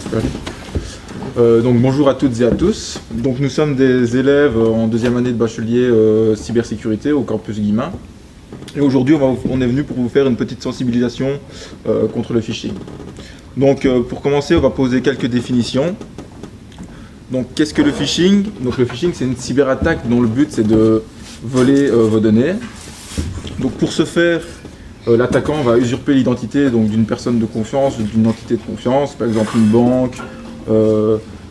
super. Donc bonjour à toutes et à tous. Donc nous sommes des élèves en deuxième année de bachelier cybersécurité au campus Guilmain. Et aujourd'hui on est venu pour vous faire une petite sensibilisation contre le phishing. Donc pour commencer on va poser quelques définitions. Donc qu'est-ce que le phishing? Donc le phishing c'est une cyberattaque dont le but c'est de voler vos données. Donc pour ce faire, l'attaquant va usurper l'identité d'une personne de confiance, d'une entité de confiance, par exemple une banque,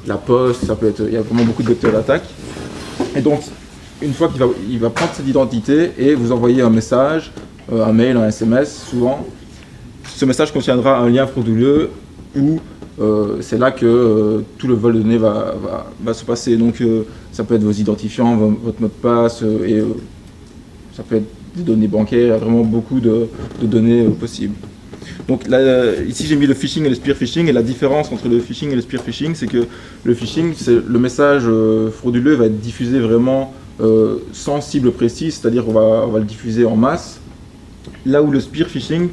la poste, ça peut être, il y a vraiment beaucoup de vecteurs d'attaque. Et donc, une fois qu'il va prendre cette identité et vous envoyer un message, un mail, un SMS, souvent, ce message contiendra un lien frauduleux où c'est là que tout le vol de données va se passer. Donc, ça peut être vos identifiants, votre mot de passe, et ça peut être des données bancaires, il y a vraiment beaucoup de données possibles. Donc là, ici j'ai mis le phishing et le spear phishing, et la différence entre le phishing et le spear phishing, c'est que le phishing, le message frauduleux va être diffusé vraiment sans cible précise, c'est-à-dire on va le diffuser en masse. Là où le spear phishing,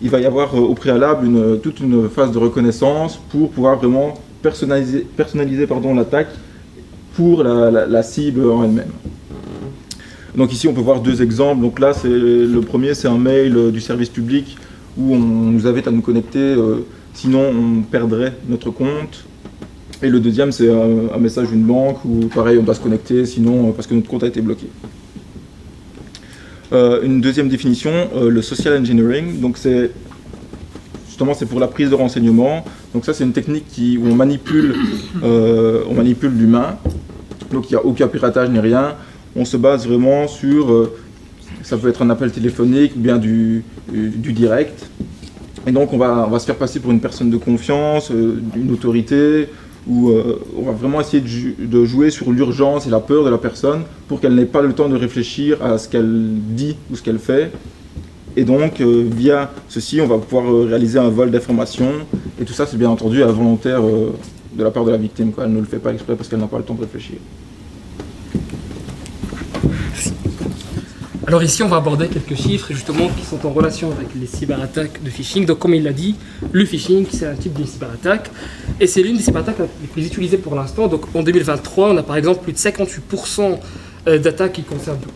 il va y avoir au préalable toute une phase de reconnaissance pour pouvoir vraiment personnaliser l'attaque pour la cible en elle-même. Donc ici on peut voir deux exemples. Donc là le premier c'est un mail du service public où on nous invite à nous connecter, sinon on perdrait notre compte. Et le deuxième c'est un message d'une banque où pareil on doit se connecter sinon parce que notre compte a été bloqué. Une deuxième définition, le social engineering, donc c'est pour la prise de renseignements. Donc ça c'est une technique où on manipule l'humain, donc il n'y a aucun piratage ni rien. On se base vraiment sur, ça peut être un appel téléphonique ou bien du direct. Et donc on va se faire passer pour une personne de confiance, une autorité, où on va vraiment essayer de jouer sur l'urgence et la peur de la personne pour qu'elle n'ait pas le temps de réfléchir à ce qu'elle dit ou ce qu'elle fait. Et donc via ceci, on va pouvoir réaliser un vol d'informations. Et tout ça, c'est bien entendu involontaire de la part de la victime, quoi. Elle ne le fait pas exprès parce qu'elle n'a pas le temps de réfléchir. Alors ici, on va aborder quelques chiffres justement qui sont en relation avec les cyberattaques de phishing. Donc comme il l'a dit, le phishing, c'est un type de cyberattaque et c'est l'une des cyberattaques les plus utilisées pour l'instant. Donc en 2023, on a par exemple plus de 58% d'attaques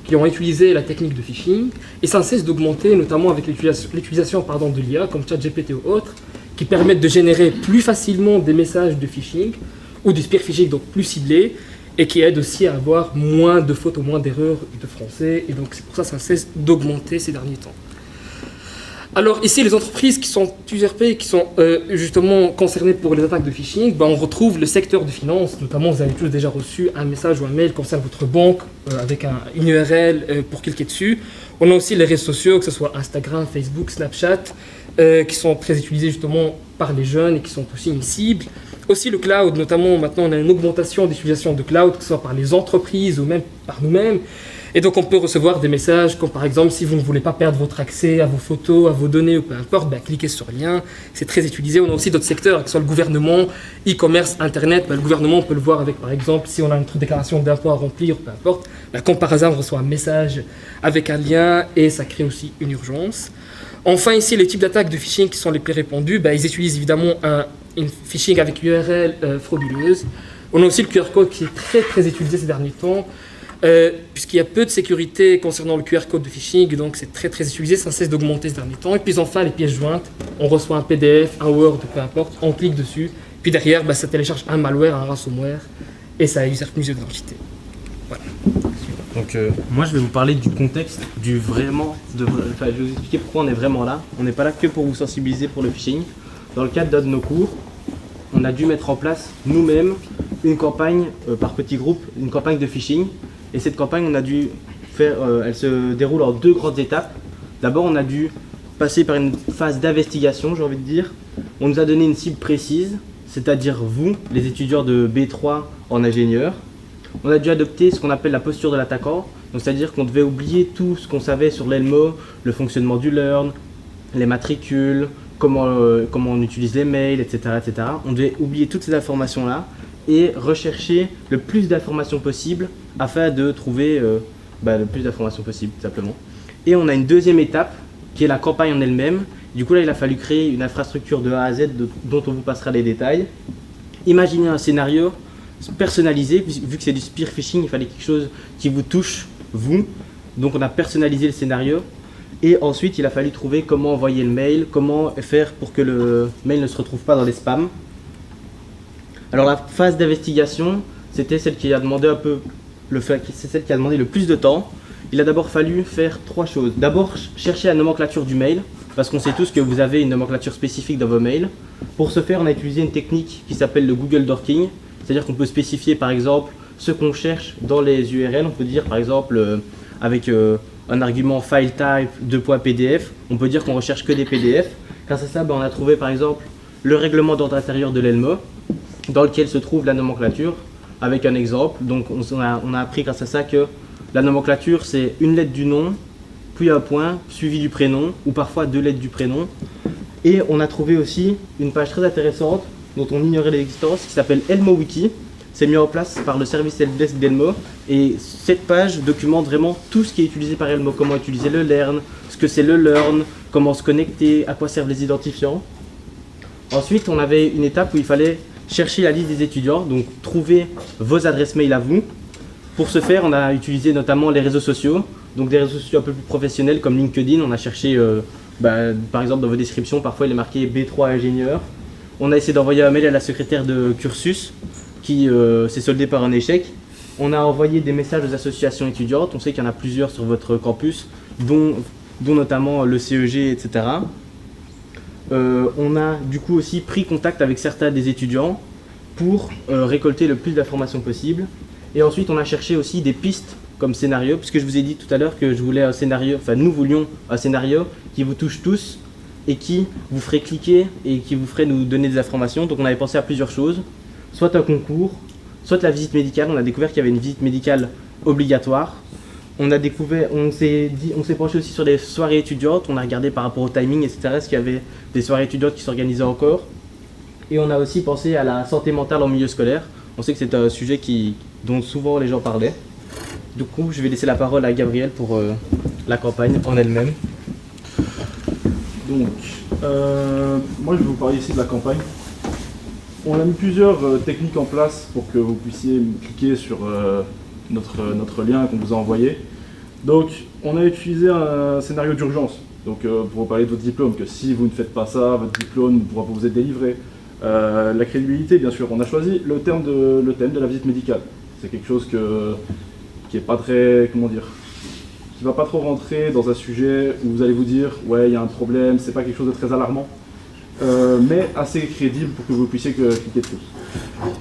qui ont utilisé la technique de phishing et ça ne cesse d'augmenter, notamment avec l'utilisation de l'IA comme ChatGPT ou autres, qui permettent de générer plus facilement des messages de phishing ou du spear phishing, donc plus ciblés, et qui aide aussi à avoir moins de fautes ou moins d'erreurs de français. Et donc c'est pour ça que ça cesse d'augmenter ces derniers temps. Alors ici, les entreprises qui sont usurpées, qui sont justement concernées pour les attaques de phishing, on retrouve le secteur de finance. Notamment, vous avez tous déjà reçu un message ou un mail concernant votre banque avec une URL pour cliquer dessus. On a aussi les réseaux sociaux, que ce soit Instagram, Facebook, Snapchat, qui sont très utilisés justement par les jeunes et qui sont aussi une cible. Aussi le cloud, notamment maintenant on a une augmentation d'utilisation de cloud, que ce soit par les entreprises ou même par nous-mêmes. Et donc on peut recevoir des messages comme par exemple si vous ne voulez pas perdre votre accès à vos photos, à vos données ou peu importe, cliquez sur le lien. C'est très utilisé. On a aussi d'autres secteurs, que ce soit le gouvernement, e-commerce, internet. Le gouvernement on peut le voir avec par exemple si on a une déclaration d'impôt à remplir, peu importe. Comme par hasard on reçoit un message avec un lien et ça crée aussi une urgence. Enfin ici les types d'attaques de phishing qui sont les plus répandus, ils utilisent évidemment une phishing avec URL frauduleuse. On a aussi le QR code qui est très utilisé ces derniers temps, puisqu'il y a peu de sécurité concernant le QR code de phishing, donc c'est très utilisé, ça ne cesse d'augmenter ces derniers temps. Et puis enfin les pièces jointes, on reçoit un PDF, un Word, peu importe, on clique dessus, puis derrière ça télécharge un malware, un ransomware, et ça usurpe plusieurs identités. Voilà. Donc moi je vais vous parler du contexte, je vais vous expliquer pourquoi on est vraiment là. On n'est pas là que pour vous sensibiliser pour le phishing. Dans le cadre d'un de nos cours, on a dû mettre en place nous-mêmes une campagne par petits groupes, une campagne de phishing. Et cette campagne, on a dû faire, elle se déroule en deux grandes étapes. D'abord, on a dû passer par une phase d'investigation, j'ai envie de dire. On nous a donné une cible précise, c'est-à-dire vous, les étudiants de B3 en ingénieur. On a dû adopter ce qu'on appelle la posture de l'attaquant, c'est-à-dire qu'on devait oublier tout ce qu'on savait sur l'ELMO, le fonctionnement du Learn, les matricules, comment on utilise les mails, etc. On devait oublier toutes ces informations-là et rechercher le plus d'informations possible afin de trouver le plus d'informations possible, tout simplement. Et on a une deuxième étape qui est la campagne en elle-même. Du coup, là, il a fallu créer une infrastructure de A à Z dont on vous passera les détails. imaginer un scénario personnalisé, vu que c'est du spear phishing, il fallait quelque chose qui vous touche, vous. Donc on a personnalisé le scénario. Et ensuite, il a fallu trouver comment envoyer le mail, comment faire pour que le mail ne se retrouve pas dans les spams. Alors la phase d'investigation, c'était celle qui a demandé c'est celle qui a demandé le plus de temps. Il a d'abord fallu faire 3 choses. D'abord, chercher la nomenclature du mail, parce qu'on sait tous que vous avez une nomenclature spécifique dans vos mails. Pour ce faire, on a utilisé une technique qui s'appelle le Google Dorking, c'est-à-dire qu'on peut spécifier par exemple ce qu'on cherche dans les URL. On peut dire par exemple avec un argument file type .pdf, on peut dire qu'on recherche que des PDF. Grâce à ça, on a trouvé par exemple le règlement d'ordre intérieur de l'ELMO, dans lequel se trouve la nomenclature, avec un exemple. Donc on a appris grâce à ça que la nomenclature, c'est une lettre du nom, puis un point, suivi du prénom, ou parfois 2 lettres du prénom. Et on a trouvé aussi une page très intéressante, dont on ignorait l'existence, qui s'appelle Elmo Wiki. C'est mis en place par le service helpdesk d'Elmo. Et cette page documente vraiment tout ce qui est utilisé par Elmo, comment utiliser le learn, ce que c'est le learn, comment se connecter, à quoi servent les identifiants. Ensuite, on avait une étape où il fallait chercher la liste des étudiants, donc trouver vos adresses mail à vous. Pour ce faire, on a utilisé notamment les réseaux sociaux, donc des réseaux sociaux un peu plus professionnels comme LinkedIn. On a cherché, par exemple dans vos descriptions, parfois il est marqué B3 ingénieur. On a essayé d'envoyer un mail à la secrétaire de cursus qui s'est soldé par un échec. On a envoyé des messages aux associations étudiantes. On sait qu'il y en a plusieurs sur votre campus, dont notamment le CEG, etc. On a du coup aussi pris contact avec certains des étudiants pour récolter le plus d'informations possible. Et ensuite, on a cherché aussi des pistes comme scénario, puisque je vous ai dit tout à l'heure que je voulais un scénario, enfin nous voulions un scénario qui vous touche tous et qui vous ferait cliquer et qui vous ferait nous donner des informations. Donc on avait pensé à plusieurs choses, soit un concours, soit la visite médicale. On a découvert qu'il y avait une visite médicale obligatoire. On s'est penché aussi sur des soirées étudiantes. On a regardé par rapport au timing, etc. Est-ce qu'il y avait des soirées étudiantes qui s'organisaient encore. Et on a aussi pensé à la santé mentale en milieu scolaire. On sait que c'est un sujet dont souvent les gens parlaient. Du coup, je vais laisser la parole à Gabriel pour la campagne en elle-même. Donc, moi je vais vous parler ici de la campagne. On a mis plusieurs techniques en place pour que vous puissiez cliquer sur notre lien qu'on vous a envoyé. Donc, on a utilisé un scénario d'urgence. Donc, pour vous parler de votre diplôme, que si vous ne faites pas ça, votre diplôme ne pourra pas vous être délivré. La crédibilité, bien sûr. On a choisi le thème de la visite médicale. C'est quelque chose qui est pas très, qui va pas trop rentrer dans un sujet où vous allez vous dire ouais, il y a un problème, c'est pas quelque chose de très alarmant, mais assez crédible pour que vous puissiez cliquer dessus.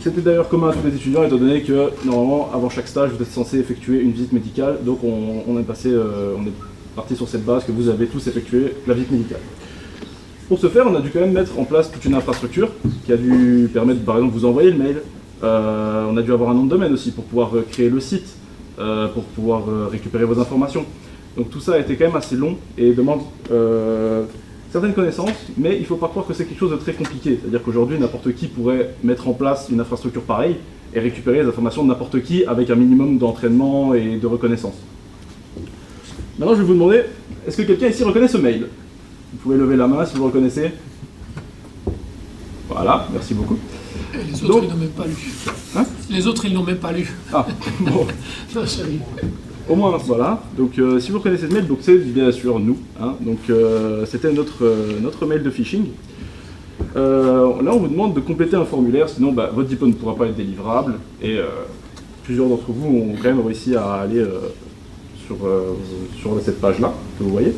C'était d'ailleurs commun à tous les étudiants, étant donné que normalement avant chaque stage vous êtes censé effectuer une visite médicale, donc on est parti sur cette base que vous avez tous effectué la visite médicale. Pour ce faire, on a dû quand même mettre en place toute une infrastructure qui a dû permettre par exemple de vous envoyer le mail. On a dû avoir un nom de domaine aussi pour pouvoir créer le site, pour pouvoir récupérer vos informations. Donc tout ça a été quand même assez long et demande certaines connaissances, mais il ne faut pas croire que c'est quelque chose de très compliqué. C'est-à-dire qu'aujourd'hui, n'importe qui pourrait mettre en place une infrastructure pareille et récupérer les informations de n'importe qui avec un minimum d'entraînement et de reconnaissance. Maintenant, je vais vous demander, est-ce que quelqu'un ici reconnaît ce mail? Vous pouvez lever la main si vous le reconnaissez. Voilà, merci beaucoup. Et les autres, ils n'ont même pas lu. Hein? Les autres, ils n'ont même pas lu. Ah, bon. Non, sérieux. Au moins, voilà. Donc, si vous reconnaissez ce mail, donc c'est bien sûr nous. Hein. Donc, c'était notre mail de phishing. Là, on vous demande de compléter un formulaire, sinon votre diplôme ne pourra pas être délivrable. Et plusieurs d'entre vous ont quand même réussi à aller sur cette page-là, que vous voyez.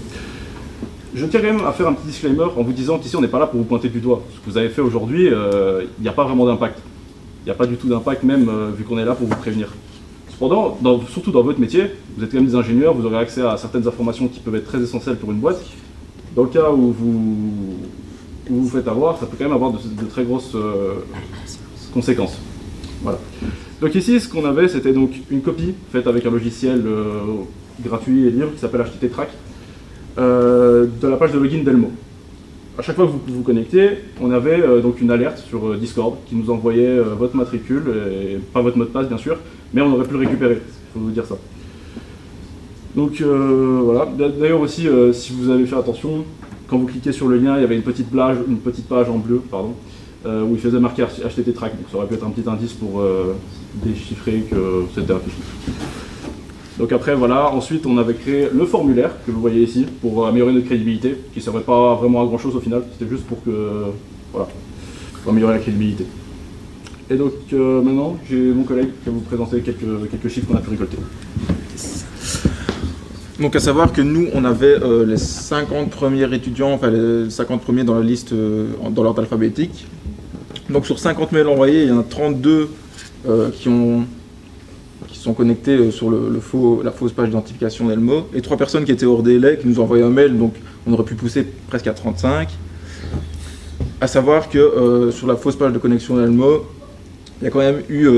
Je tiens quand même à faire un petit disclaimer en vous disant qu'ici on n'est pas là pour vous pointer du doigt. Ce que vous avez fait aujourd'hui, il n'y a pas vraiment d'impact. Il n'y a pas du tout d'impact même vu qu'on est là pour vous prévenir. Cependant, surtout dans votre métier, vous êtes quand même des ingénieurs, vous aurez accès à certaines informations qui peuvent être très essentielles pour une boîte. Dans le cas où vous faites avoir, ça peut quand même avoir de très grosses conséquences. Voilà. Donc ici, ce qu'on avait, c'était donc une copie faite avec un logiciel gratuit et libre qui s'appelle HTT Track. De la page de login d'Elmo. À chaque fois que vous vous connectez, on avait donc une alerte sur Discord qui nous envoyait votre matricule, et pas votre mot de passe bien sûr, mais on aurait pu le récupérer, il faut vous dire ça. Donc voilà, d'ailleurs aussi, si vous avez fait attention, quand vous cliquez sur le lien, il y avait une petite page en bleu, pardon, où il faisait marquer HTT track. Donc ça aurait pu être un petit indice pour déchiffrer que c'était un phishing. Donc après voilà, ensuite on avait créé le formulaire que vous voyez ici pour améliorer notre crédibilité, qui ne servait pas vraiment à grand chose au final, c'était juste pour pour améliorer la crédibilité. Et donc maintenant j'ai mon collègue qui va vous présenter quelques chiffres qu'on a pu récolter. Donc à savoir que nous, on avait les 50 premiers étudiants, enfin les 50 premiers dans la liste, dans l'ordre alphabétique. Donc sur 50 mails envoyés, il y en a 32 qui sont connectés sur la fausse page d'identification d'Elmo, et 3 personnes qui étaient hors délai, qui nous ont envoyé un mail, donc on aurait pu pousser presque à 35. À savoir que sur la fausse page de connexion d'Elmo, il y a quand même eu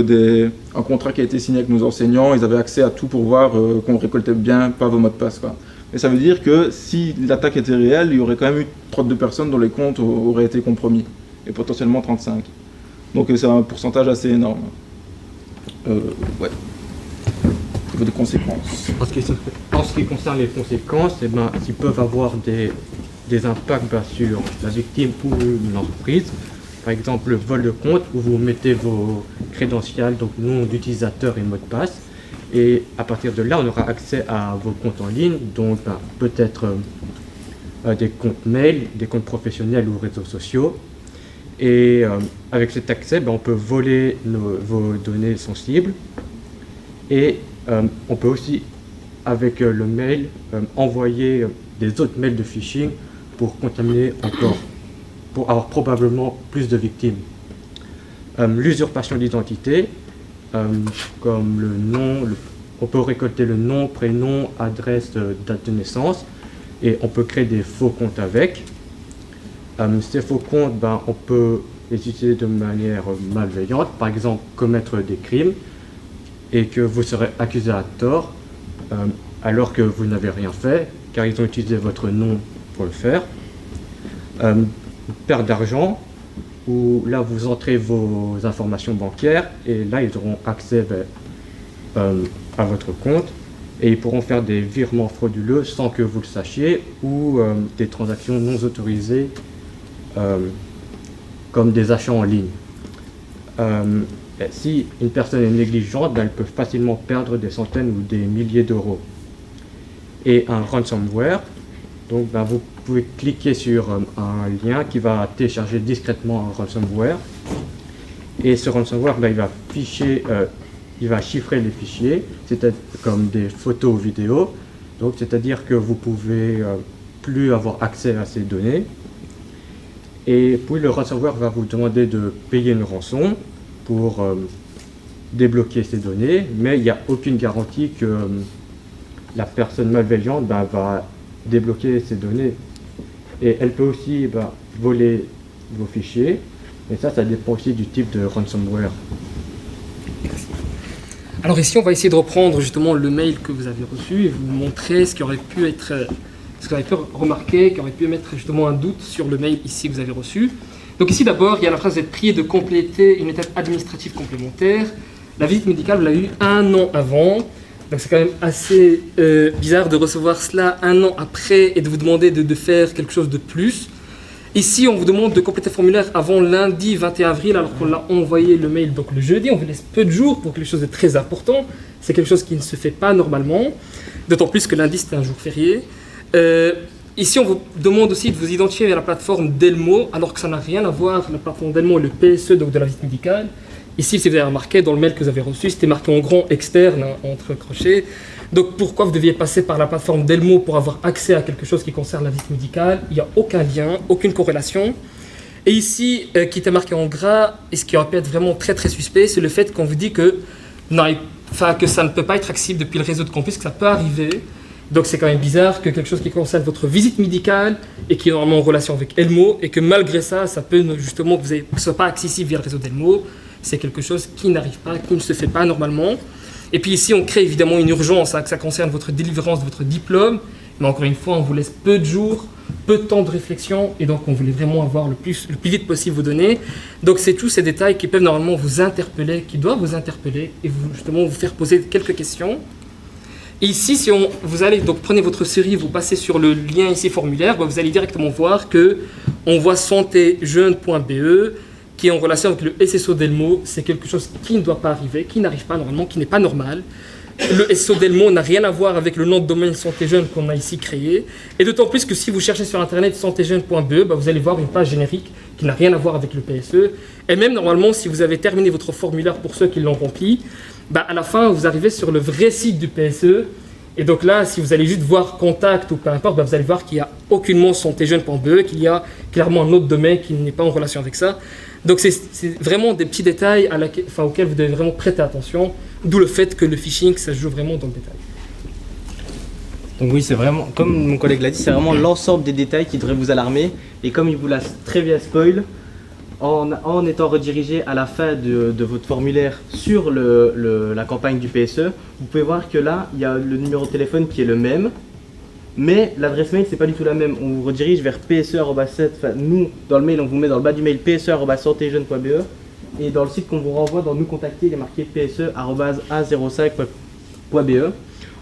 un contrat qui a été signé avec nos enseignants, ils avaient accès à tout pour voir qu'on récoltait bien pas vos mots de passe, quoi. Et ça veut dire que si l'attaque était réelle, il y aurait quand même eu 32 personnes dont les comptes auraient été compromis, et potentiellement 35. Donc c'est un pourcentage assez énorme. Ouais. Au niveau des conséquences. En ce qui concerne les conséquences, ils peuvent avoir des impacts sur la victime ou l'entreprise. Par exemple, le vol de compte où vous mettez vos crédentials, donc nom d'utilisateur et mot de passe. Et à partir de là, on aura accès à vos comptes en ligne, donc peut-être des comptes mail, des comptes professionnels ou réseaux sociaux. Et avec cet accès, on peut voler vos données sensibles. Et on peut aussi, avec le mail, envoyer des autres mails de phishing pour contaminer encore, pour avoir probablement plus de victimes. L'usurpation d'identité, comme le nom, on peut récolter le nom, prénom, adresse, date de naissance, et on peut créer des faux comptes avec. Ces faux comptes, on peut les utiliser de manière malveillante, par exemple commettre des crimes, et que vous serez accusé à tort, alors que vous n'avez rien fait, car ils ont utilisé votre nom pour le faire. Perte d'argent, où là vous entrez vos informations bancaires et là ils auront accès à votre compte et ils pourront faire des virements frauduleux sans que vous le sachiez ou des transactions non autorisées comme des achats en ligne. Si une personne est négligente, elle peut facilement perdre des centaines ou des milliers d'euros. Et un ransomware, donc vous pouvez cliquer sur un lien qui va télécharger discrètement un ransomware. Et ce ransomware, il va chiffrer les fichiers, c'est-à-dire comme des photos ou vidéos. Donc c'est-à-dire que vous pouvez plus avoir accès à ces données. Et puis le ransomware va vous demander de payer une rançon pour débloquer ces données, mais il n'y a aucune garantie que la personne malveillante va débloquer ces données. Et elle peut aussi voler vos fichiers, et ça dépend aussi du type de ransomware. Alors ici, on va essayer de reprendre justement le mail que vous avez reçu et vous montrer ce qui aurait pu être, ce qu'on aurait pu remarquer, qui aurait pu mettre justement un doute sur le mail ici que vous avez reçu. Donc ici d'abord, il y a la phrase d'être prié de compléter une étape administrative complémentaire. La visite médicale, vous l'avez eu 1 an avant. Donc c'est quand même assez bizarre de recevoir cela 1 an après et de vous demander de faire quelque chose de plus. Ici, on vous demande de compléter le formulaire avant lundi 21 avril, alors qu'on l'a envoyé le mail donc le jeudi. On vous laisse peu de jours pour quelque chose de très important. C'est quelque chose qui ne se fait pas normalement, d'autant plus que lundi c'était un jour férié. Ici, on vous demande aussi de vous identifier vers la plateforme Delmo, alors que ça n'a rien à voir. La plateforme Delmo est le PSE donc de la visite médicale. Ici, si vous avez remarqué, dans le mail que vous avez reçu, c'était marqué en grand externe, entre crochets. Donc pourquoi vous deviez passer par la plateforme Delmo pour avoir accès à quelque chose qui concerne la visite médicale? Il n'y a aucun lien, aucune corrélation. Et ici, qui était marqué en gras, et ce qui aurait pu être vraiment très très suspect, c'est le fait qu'on vous dit que ça ne peut pas être accessible depuis le réseau de campus, que ça peut arriver. Donc c'est quand même bizarre que quelque chose qui concerne votre visite médicale et qui est normalement en relation avec Elmo, et que malgré ça, ça peut justement que ce ne soit pas accessible via le réseau d'Elmo. C'est quelque chose qui n'arrive pas, qui ne se fait pas normalement. Et puis ici, on crée évidemment une urgence, que ça concerne votre délivrance de votre diplôme. Mais encore une fois, on vous laisse peu de jours, peu de temps de réflexion, et donc on voulait vraiment avoir le plus vite possible vos données. Donc c'est tous ces détails qui peuvent normalement vous interpeller, qui doivent vous interpeller, et justement vous faire poser quelques questions. Et ici, si vous allez, donc prenez votre série, vous passez sur le lien ici formulaire, vous allez directement voir que on voit santéjeune.be, qui est en relation avec le SSO Delmo. C'est quelque chose qui ne doit pas arriver, qui n'arrive pas normalement, qui n'est pas normal. Le SSO Delmo n'a rien à voir avec le nom de domaine santéjeune qu'on a ici créé. Et d'autant plus que si vous cherchez sur internet santéjeune.be, vous allez voir une page générique qui n'a rien à voir avec le PSE. Et même normalement, si vous avez terminé votre formulaire pour ceux qui l'ont rempli, à la fin, vous arrivez sur le vrai site du PSE. Et donc là, si vous allez juste voir contact ou peu importe, vous allez voir qu'il n'y a aucunement santéjeune.be, qu'il y a clairement un autre domaine qui n'est pas en relation avec ça. Donc c'est vraiment des petits détails auxquels vous devez vraiment prêter attention, d'où le fait que le phishing, ça se joue vraiment dans le détail. Donc oui, c'est vraiment, comme mon collègue l'a dit, c'est vraiment l'ensemble des détails qui devraient vous alarmer. Et comme il vous l'a très bien spoil, en étant redirigé à la fin de votre formulaire sur la campagne du PSE, vous pouvez voir que là, il y a le numéro de téléphone qui est le même, mais l'adresse mail, c'est pas du tout la même. On vous redirige vers pse@7, enfin nous, dans le mail, on vous met dans le bas du mail pse@santéjeune.be, et dans le site qu'on vous renvoie dans nous contacter, il est marqué pse@a05.be.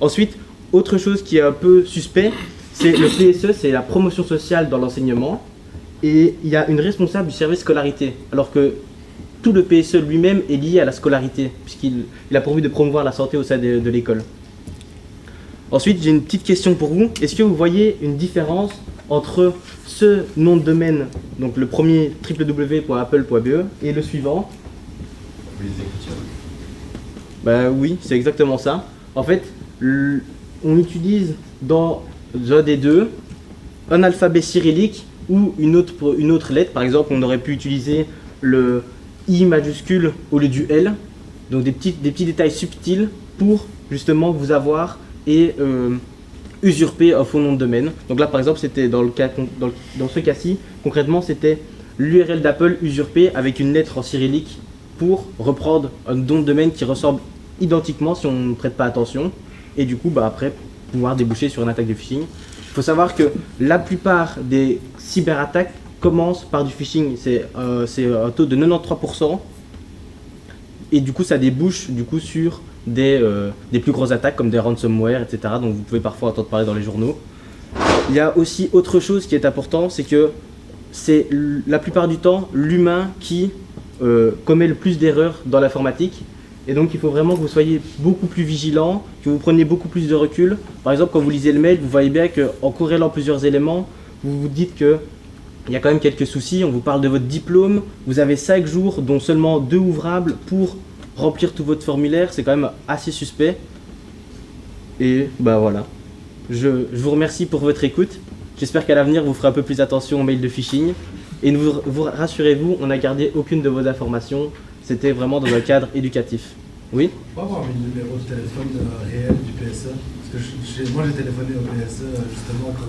Ensuite, autre chose qui est un peu suspect, c'est le PSE, c'est la promotion sociale dans l'enseignement. Et il y a une responsable du service scolarité, alors que tout le PSE lui-même est lié à la scolarité, puisqu'il a pour but de promouvoir la santé au sein de l'école. Ensuite, j'ai une petite question pour vous. Est-ce que vous voyez une différence entre ce nom de domaine, donc le premier www.apple.be, et le suivant? Oui, c'est exactement ça. En fait, on utilise dans un des deux un alphabet cyrillique ou une autre lettre. Par exemple, on aurait pu utiliser le I majuscule au lieu du L. Donc des petits détails subtils pour justement vous avoir et usurper un faux nom de domaine. Donc là, par exemple, c'était dans ce cas-ci, concrètement, c'était l'URL d'Apple usurpé avec une lettre en cyrillique pour reprendre un nom de domaine qui ressemble identiquement si on ne prête pas attention. Et du coup, après, pouvoir déboucher sur une attaque de phishing. Il faut savoir que la plupart des cyberattaques commencent par du phishing. C'est un taux de 93%. Et du coup, ça débouche sur des plus grosses attaques comme des ransomware, etc. dont vous pouvez parfois entendre parler dans les journaux. Il y a aussi autre chose qui est important, c'est que c'est la plupart du temps l'humain qui commet le plus d'erreurs dans l'informatique. Et donc il faut vraiment que vous soyez beaucoup plus vigilant, que vous preniez beaucoup plus de recul. Par exemple, quand vous lisez le mail, vous voyez bien qu'en corrélant plusieurs éléments, vous vous dites qu'il y a quand même quelques soucis. On vous parle de votre diplôme, vous avez 5 jours, dont seulement 2 ouvrables pour remplir tout votre formulaire. C'est quand même assez suspect. Et voilà. Je vous remercie pour votre écoute. J'espère qu'à l'avenir, vous ferez un peu plus attention aux mails de phishing. Et rassurez-vous, on n'a gardé aucune de vos informations. C'était vraiment dans un cadre éducatif. Oui? Je peux avoir le numéro de téléphone réel du PSE? Parce que moi j'ai téléphoné au PSE justement pour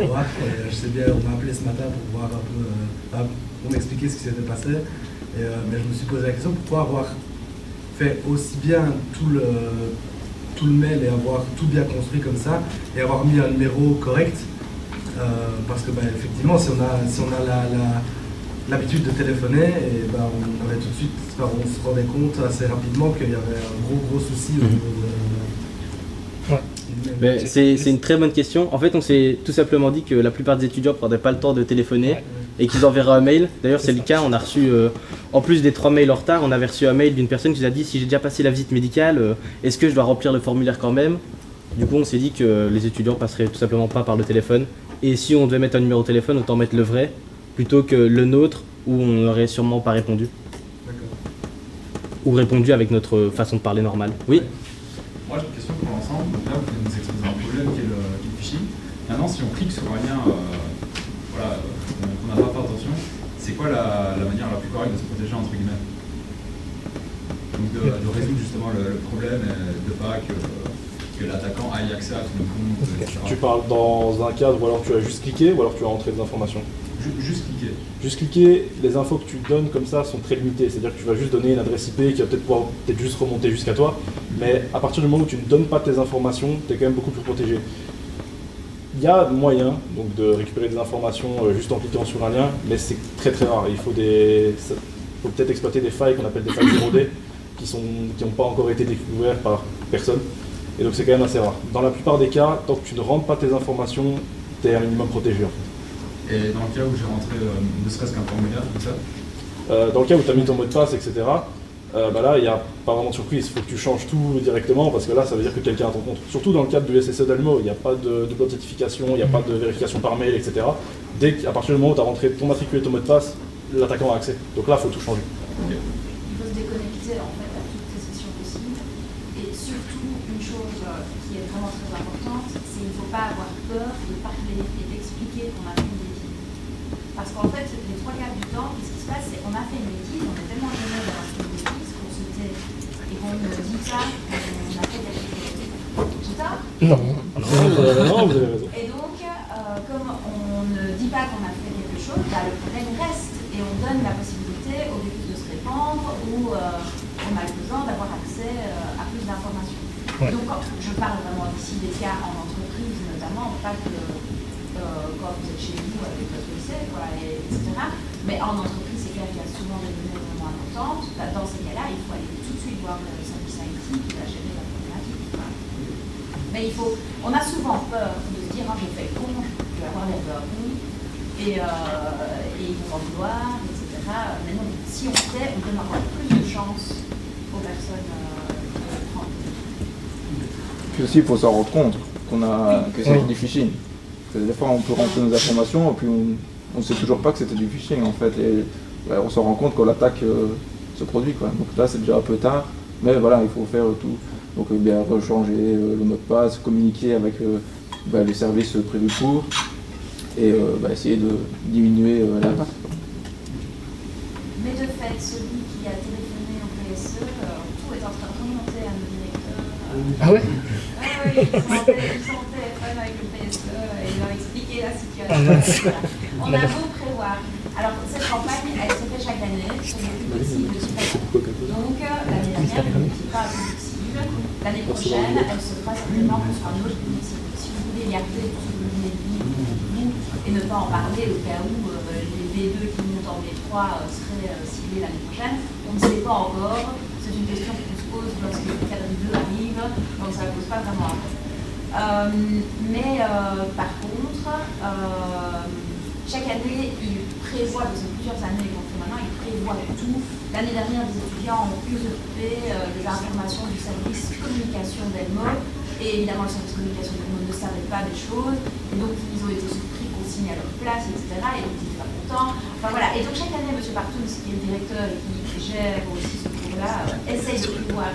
voir. Et je sais bien, on m'a appelé ce matin pour voir un peu, pour m'expliquer ce qui s'était passé. Mais je me suis posé la question pourquoi avoir fait aussi bien tout le mail et avoir tout bien construit comme ça et avoir mis un numéro correct. Parce que effectivement, si on a l'habitude de téléphoner, et on avait tout de suite, on se rendait compte assez rapidement qu'il y avait un gros souci au niveau de... C'est une très bonne question. En fait, on s'est tout simplement dit que la plupart des étudiants ne prendraient pas le temps de téléphoner et qu'ils enverraient un mail. D'ailleurs, c'est le cas. On a reçu, en plus des 3 mails en retard, on avait reçu un mail d'une personne qui nous a dit si j'ai déjà passé la visite médicale, est-ce que je dois remplir le formulaire quand même? Du coup, on s'est dit que les étudiants passeraient tout simplement pas par le téléphone. Et si on devait mettre un numéro de téléphone, autant mettre le vrai plutôt que le nôtre où on n'aurait sûrement pas répondu. D'accord. Ou répondu avec notre façon de parler normale. Oui? Moi j'ai une question pour l'ensemble. Donc là vous venez nous exposer un problème qui est le phishing. Maintenant si on clique sur un lien qu'on n'a pas fait attention, c'est quoi la manière la plus correcte de se protéger entre guillemets? Donc de résoudre justement le problème et de pas que l'attaquant aille accès à tout le compte, etc. Tu parles dans un cadre où alors tu as juste cliqué ou alors tu as entré des informations? Juste cliquer. Juste cliquer, les infos que tu donnes comme ça sont très limitées, c'est-à-dire que tu vas juste donner une adresse IP qui va peut-être pouvoir juste remonter jusqu'à toi, mais à partir du moment où tu ne donnes pas tes informations, tu es quand même beaucoup plus protégé. Il y a moyen donc, de récupérer des informations juste en cliquant sur un lien, mais c'est très très rare. Il faut peut-être exploiter des failles qu'on appelle des failles 0D qui n'ont pas encore été découvertes par personne, et donc c'est quand même assez rare. Dans la plupart des cas, tant que tu ne rentres pas tes informations, tu es un minimum protégé. Et dans le cas où j'ai rentré ne serait-ce qu'un formulaire comme ça, Dans le cas où tu as mis ton mot de passe, etc., bah là, il n'y a pas vraiment de surprise. Il faut que tu changes tout directement parce que là, ça veut dire que quelqu'un a ton compte. Surtout dans le cadre du SSE d'Almo, il n'y a pas de double authentification, il n'y a pas de vérification par mail, etc. Dès qu'à partir du moment où tu as rentré ton matricule et ton mot de passe, l'attaquant a accès. Donc là, il faut tout changer. Il faut se déconnecter en fait à toutes les sessions possibles. Et surtout, une chose qui est vraiment très importante, c'est qu'il ne faut pas avoir peur de parler et d'expliquer qu'on a fait une bêtise. Parce qu'en fait, les 3/4 du temps, qu'est-ce qui se passe, c'est qu'on a fait une bêtise, on est tellement gêné d'avoir fait une bêtise qu'on se tait et qu'on ne dit pas qu'on a fait quelque chose. J'ai tort? Non. Non, vous avez raison. Et donc, comme on ne dit pas qu'on a fait quelque chose, bah, le problème reste et on donne la possibilité au virus de se répandre ou aux malfaisants d'avoir accès à plus d'informations. Ouais. Donc, je parle vraiment ici des cas en entreprise notamment, pas que quand vous êtes chez vous avec votre PC, quoi, etc. Mais en entreprise, c'est clair qu'il y a souvent des données vraiment importantes. Dans ces cas-là, il faut aller tout de suite voir le service IT qui va gérer la problématique. Quoi. Mais on a souvent peur de se dire, j'ai fait con, je vais avoir l'air d'un con, et ils vont en vouloir, etc. Mais non, si on sait, on donne encore plus de chance aux personnes de prendre. Puis aussi, il faut s'en rendre compte que c'est du phishing. Des fois, on peut rentrer nos informations et puis on ne sait toujours pas que c'était du phishing en fait. Et on s'en rend compte quand l'attaque se produit, quoi. Donc là, c'est déjà un peu tard, mais voilà, il faut faire tout. Donc bien rechanger le mot de passe, communiquer avec les services prévus pour et essayer de diminuer l'impact. Mais de fait, celui qui a téléphoné au PSE, tout est en train de remonter à nos directeurs. Ah ouais? Oui, ils sont au téléphone avec le PSE et ils leur expliquer la situation. On a beau prévoir. Alors, cette campagne, elle se fait chaque année sur les publicibles de Super. Donc, l'année dernière, elle n'était pas publicible. L'année prochaine, elle se fera certainement sur un autre publicible. Si vous voulez garder tout ce que vous venez de dire pour vous et ne pas en parler au cas où les B2 qui montent en B3 seraient ciblés l'année prochaine, on ne sait pas encore. C'est une question qu'on se pose lorsque le cadre 2 arrive, donc ça ne pose pas vraiment un problème. Par contre, chaque année, il prévoit, ça fait plusieurs années qu'on fait maintenant, il prévoit tout. L'année dernière, les étudiants ont pu s'occuper des informations du service communication d'Elmo, et évidemment, le service communication d'Elmo ne savait pas des choses, et donc ils ont été surpris qu'on signe à leur place, etc., et donc ils étaient pas contents. Enfin voilà, et donc chaque année, M. Bartous, qui est le directeur et qui gère aussi ce cours-là, essaye de prévoir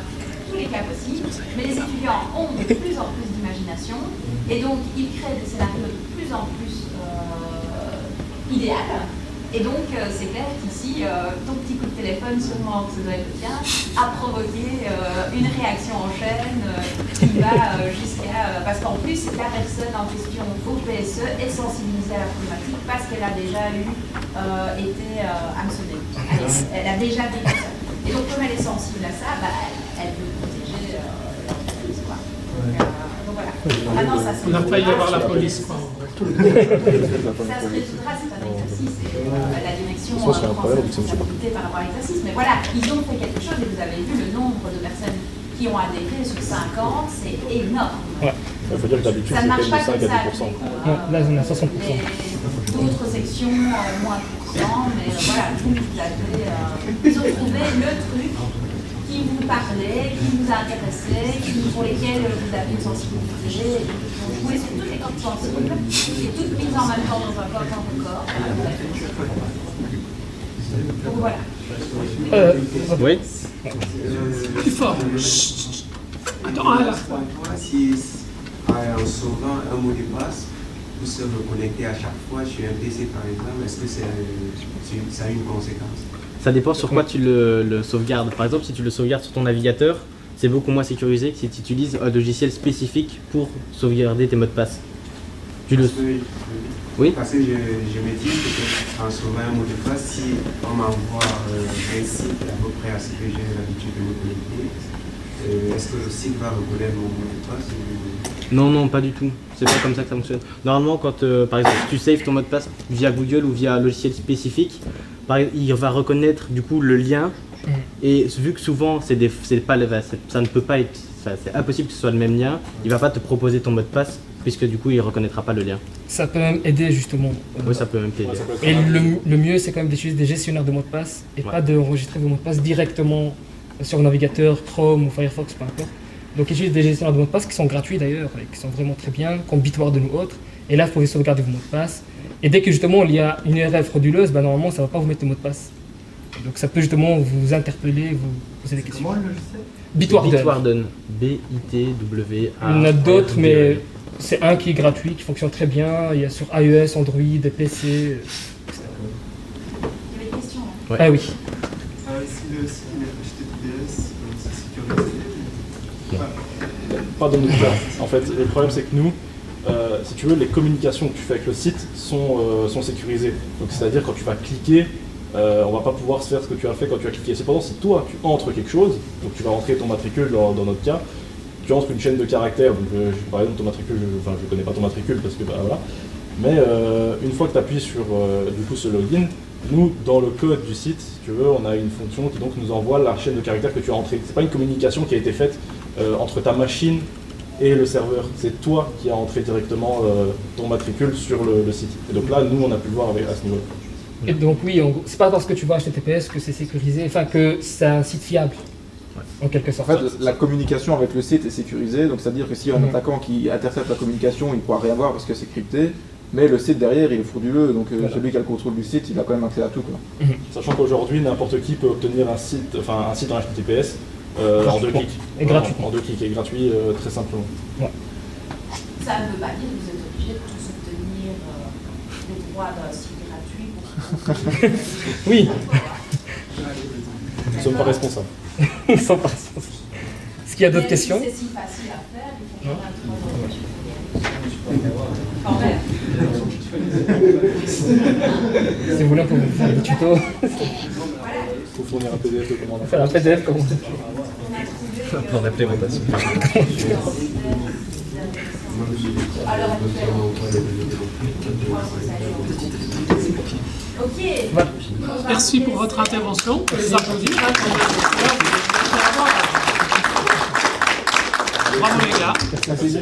tous les cas possibles, mais les étudiants ont de plus en plus d'imagination, et donc ils créent des scénarios de plus en plus idéal. Et donc, c'est clair qu'ici, ton petit coup de téléphone, sûrement que ça doit être le tien, a provoqué une réaction en chaîne qui va jusqu'à... parce qu'en plus, la personne en question au PSE est sensibilisée à la problématique parce qu'elle a déjà été hameçonnée. Elle a déjà vécu ça. Et donc, comme elle est sensible à ça, elle peut protéger l'entreprise. Donc voilà. Maintenant, ça, On a failli avoir la police, quoi. Ça se résoudra, c'est un exercice. La direction prend sa responsabilité par rapport à l'exercice. Mais voilà, ils ont fait quelque chose et vous avez vu le nombre de personnes qui ont adhéré sur 50, c'est énorme. Ouais. Il faut dire que d'habitude, Ça ne marche pas c'est comme ça. 5 à 10%. Là, on a 60%. D'autres sections, moins de pourcent, mais voilà, vous avez. Ils ont trouvé le truc qui vous parlait, qui vous a intéressé, pour lesquels vous avez une sensibilité. Vous jouez sur toutes les cordes sensibles et toutes mises en même temps dans un corps dans le corps. Donc voilà. Oui. Plus fort. Chut. Attends, à la fois. Si en sauvant un mot de passe, vous se reconnecter à chaque fois sur un PC par exemple, est-ce que ça a une conséquence? Ça dépend sur quoi tu le sauvegardes. Par exemple, si tu le sauvegardes sur ton navigateur, c'est beaucoup moins sécurisé que si tu utilises un logiciel spécifique pour sauvegarder tes mots de passe. Oui. Parce que je me dis que en sauvant un mot de passe, si on m'envoie un site à peu près à ce que j'ai l'habitude de me connecter, est-ce que le site va reconnaître mon mot de passe Non, pas du tout. C'est pas comme ça que ça fonctionne. Normalement, quand par exemple tu saves ton mot de passe via Google ou via un logiciel spécifique, il va reconnaître du coup le lien. Et vu que souvent ça ne peut pas être, c'est impossible que ce soit le même lien, il va pas te proposer ton mot de passe puisque du coup il ne reconnaîtra pas le lien. Ça peut même aider justement. Oui, ça peut même t'aider. Et le mieux, c'est quand même d'utiliser des gestionnaires de mots de passe et pas d'enregistrer vos mots de passe directement sur le navigateur Chrome ou Firefox, peu importe. Donc, utilisez des gestionnaires de mots de passe qui sont gratuits d'ailleurs et qui sont vraiment très bien, comme Bitwarden ou autres. Et là, vous pouvez sauvegarder vos mots de passe. Et dès que justement il y a une URL frauduleuse, normalement, ça ne va pas vous mettre le mot de passe. Donc, ça peut justement vous interpeller, vous poser des questions. Comment le logiciel? Bitwarden. B-I-T-W-A. Il y en a d'autres, mais c'est un qui est gratuit, qui fonctionne très bien. Il y a sur iOS, Android, PC. Il y avait des questions. Hein. Ouais. Ah oui. Si le site est HTTPS, c'est sécurisé. Pas dans notre cas. En fait, le problème c'est que nous, si tu veux, les communications que tu fais avec le site sont sécurisées. Donc c'est-à-dire quand tu vas cliquer, on va pas pouvoir se faire ce que tu as fait quand tu as cliqué. Cependant, si toi tu entres quelque chose, donc tu vas rentrer ton matricule dans notre cas, tu entres une chaîne de caractères, donc par exemple ton matricule, je connais pas ton matricule parce que voilà, mais une fois que tu appuies sur du coup ce login, nous dans le code du site, si tu veux, on a une fonction qui donc nous envoie la chaîne de caractères que tu as entrée. C'est pas une communication qui a été faite entre ta machine et le serveur, c'est toi qui as entré directement ton matricule sur le site. Et donc là, nous on a pu le voir à ce niveau-là. Et donc oui, c'est pas parce que tu vois HTTPS que c'est sécurisé, enfin que c'est un site fiable, en quelque En sorte. fait, la communication avec le site est sécurisée, donc c'est-à-dire que s'il y a un attaquant qui intercepte la communication, il ne pourra rien voir parce que c'est crypté, mais le site derrière, il est frauduleux, donc celui qui a le contrôle du site, il a quand même accès à tout, quoi. Sachant qu'aujourd'hui, n'importe qui peut obtenir un site en HTTPS en 2 clics. Et gratuitement. En 2 clics et gratuit très simplement. Ça ne veut pas dire que vous êtes obligé de tous obtenir les droits d'un site gratuit pour Oui. Nous ne sommes pas responsables. Sans pas. Est-ce qu'il y a d'autres questions? C'est si facile à faire, il faut prendre un quand même. Si vous voulez, on peut vous faire des tutos. Il faut fournir un PDF de comment on Faire un PDF comme ça. Pour l'implémentation. Ok. Merci pour votre intervention. On les applaudit. Bravo les gars. Merci.